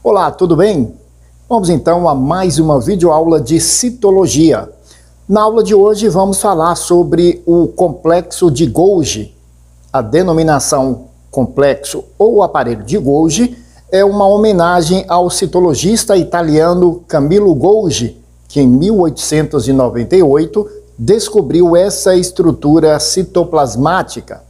Olá, tudo bem? Vamos então a mais uma videoaula de citologia. Na aula de hoje vamos falar sobre o complexo de Golgi. A denominação complexo ou aparelho de Golgi é uma homenagem ao citologista italiano Camillo Golgi, que em 1898 descobriu essa estrutura citoplasmática.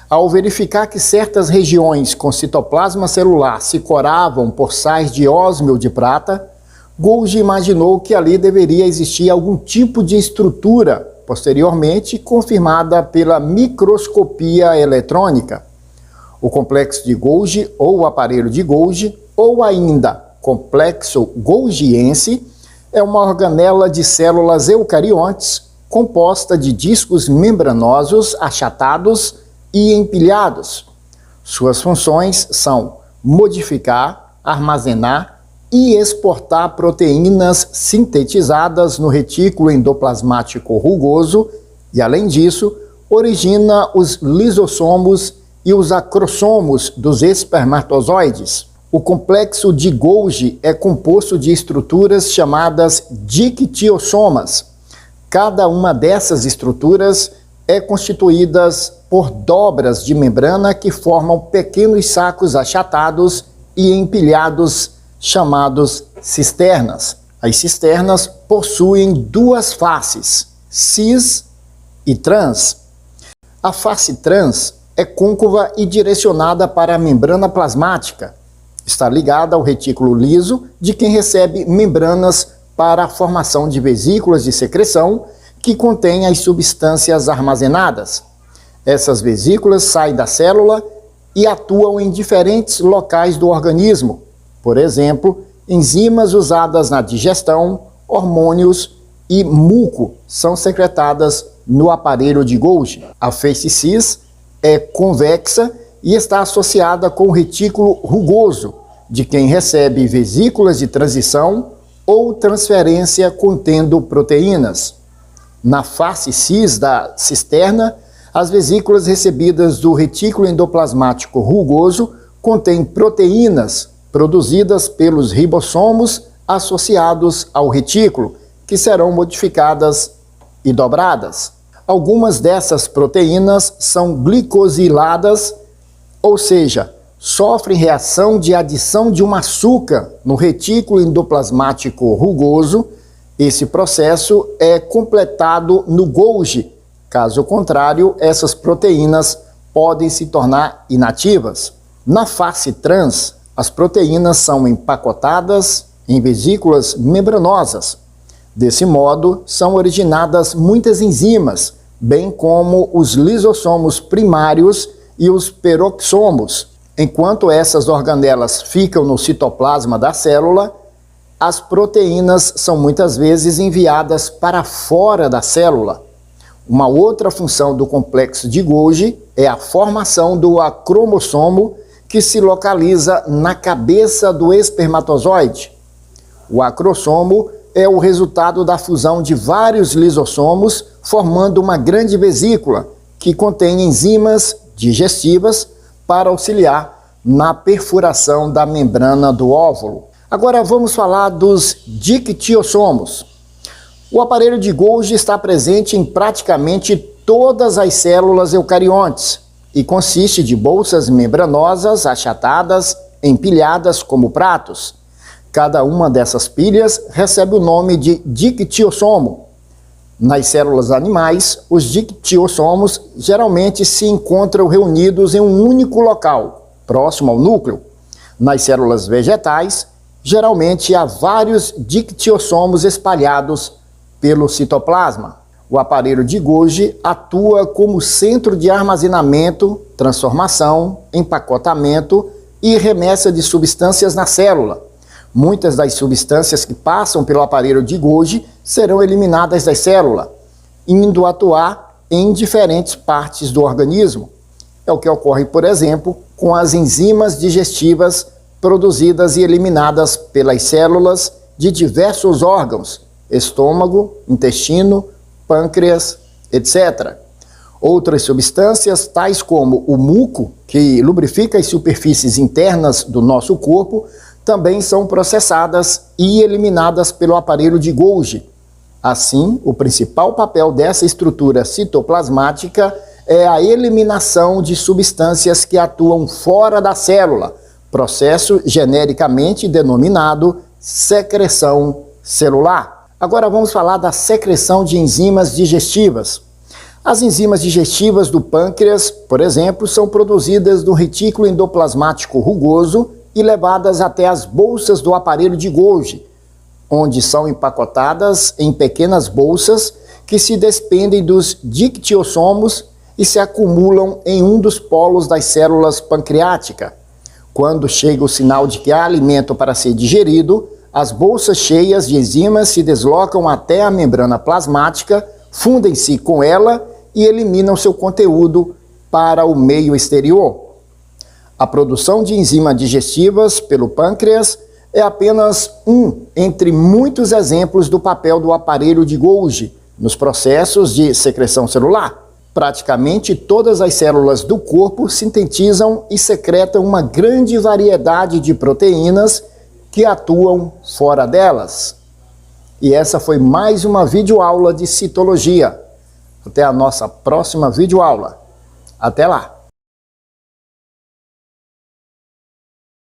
Ao verificar que certas regiões com citoplasma celular se coravam por sais de ósmio de prata, Golgi imaginou que ali deveria existir algum tipo de estrutura, posteriormente confirmada pela microscopia eletrônica. O complexo de Golgi, ou aparelho de Golgi, ou ainda complexo golgiense, é uma organela de células eucariontes composta de discos membranosos achatados e empilhados. Suas funções são modificar, armazenar e exportar proteínas sintetizadas no retículo endoplasmático rugoso e, além disso, origina os lisossomos e os acrossomos dos espermatozoides. O complexo de Golgi é composto de estruturas chamadas dictiosomas. Cada uma dessas estruturas é constituídas por dobras de membrana que formam pequenos sacos achatados e empilhados, chamados cisternas. As cisternas possuem duas faces, cis e trans. A face trans é côncava e direcionada para a membrana plasmática. Está ligada ao retículo liso de quem recebe membranas para a formação de vesículas de secreção que contém as substâncias armazenadas. Essas vesículas saem da célula e atuam em diferentes locais do organismo. Por exemplo, enzimas usadas na digestão, hormônios e muco são secretadas no aparelho de Golgi. A face cis é convexa e está associada com o retículo rugoso, de quem recebe vesículas de transição ou transferência contendo proteínas. Na face cis da cisterna, as vesículas recebidas do retículo endoplasmático rugoso contêm proteínas produzidas pelos ribossomos associados ao retículo, que serão modificadas e dobradas. Algumas dessas proteínas são glicosiladas, ou seja, sofrem reação de adição de um açúcar no retículo endoplasmático rugoso. Esse processo é completado no Golgi. Caso contrário, essas proteínas podem se tornar inativas. Na face trans, as proteínas são empacotadas em vesículas membranosas. Desse modo, são originadas muitas enzimas, bem como os lisossomos primários e os peroxomos. Enquanto essas organelas ficam no citoplasma da célula, as proteínas são muitas vezes enviadas para fora da célula. Uma outra função do complexo de Golgi é a formação do acromossomo, que se localiza na cabeça do espermatozoide. O acrossomo é o resultado da fusão de vários lisossomos, formando uma grande vesícula, que contém enzimas digestivas para auxiliar na perfuração da membrana do óvulo. Agora vamos falar dos dictiossomos. O aparelho de Golgi está presente em praticamente todas as células eucariontes e consiste de bolsas membranosas achatadas, empilhadas como pratos. Cada uma dessas pilhas recebe o nome de dictiossomo. Nas células animais, os dictiossomos geralmente se encontram reunidos em um único local, próximo ao núcleo. Nas células vegetais, geralmente há vários dictiossomos espalhados pelo citoplasma. O aparelho de Golgi atua como centro de armazenamento, transformação, empacotamento e remessa de substâncias na célula. Muitas das substâncias que passam pelo aparelho de Golgi serão eliminadas da célula, indo atuar em diferentes partes do organismo. É o que ocorre, por exemplo, com as enzimas digestivas produzidas e eliminadas pelas células de diversos órgãos, estômago, intestino, pâncreas, etc. Outras substâncias, tais como o muco, que lubrifica as superfícies internas do nosso corpo, também são processadas e eliminadas pelo aparelho de Golgi. Assim, o principal papel dessa estrutura citoplasmática é a eliminação de substâncias que atuam fora da célula, processo genericamente denominado secreção celular. Agora vamos falar da secreção de enzimas digestivas. As enzimas digestivas do pâncreas, por exemplo, são produzidas no retículo endoplasmático rugoso e levadas até as bolsas do aparelho de Golgi, onde são empacotadas em pequenas bolsas que se despendem dos dictiossomos e se acumulam em um dos polos das células pancreáticas. Quando chega o sinal de que há alimento para ser digerido, as bolsas cheias de enzimas se deslocam até a membrana plasmática, fundem-se com ela e eliminam seu conteúdo para o meio exterior. A produção de enzimas digestivas pelo pâncreas é apenas um entre muitos exemplos do papel do aparelho de Golgi nos processos de secreção celular. Praticamente todas as células do corpo sintetizam e secretam uma grande variedade de proteínas que atuam fora delas. E essa foi mais uma videoaula de citologia. Até a nossa próxima videoaula. Até lá!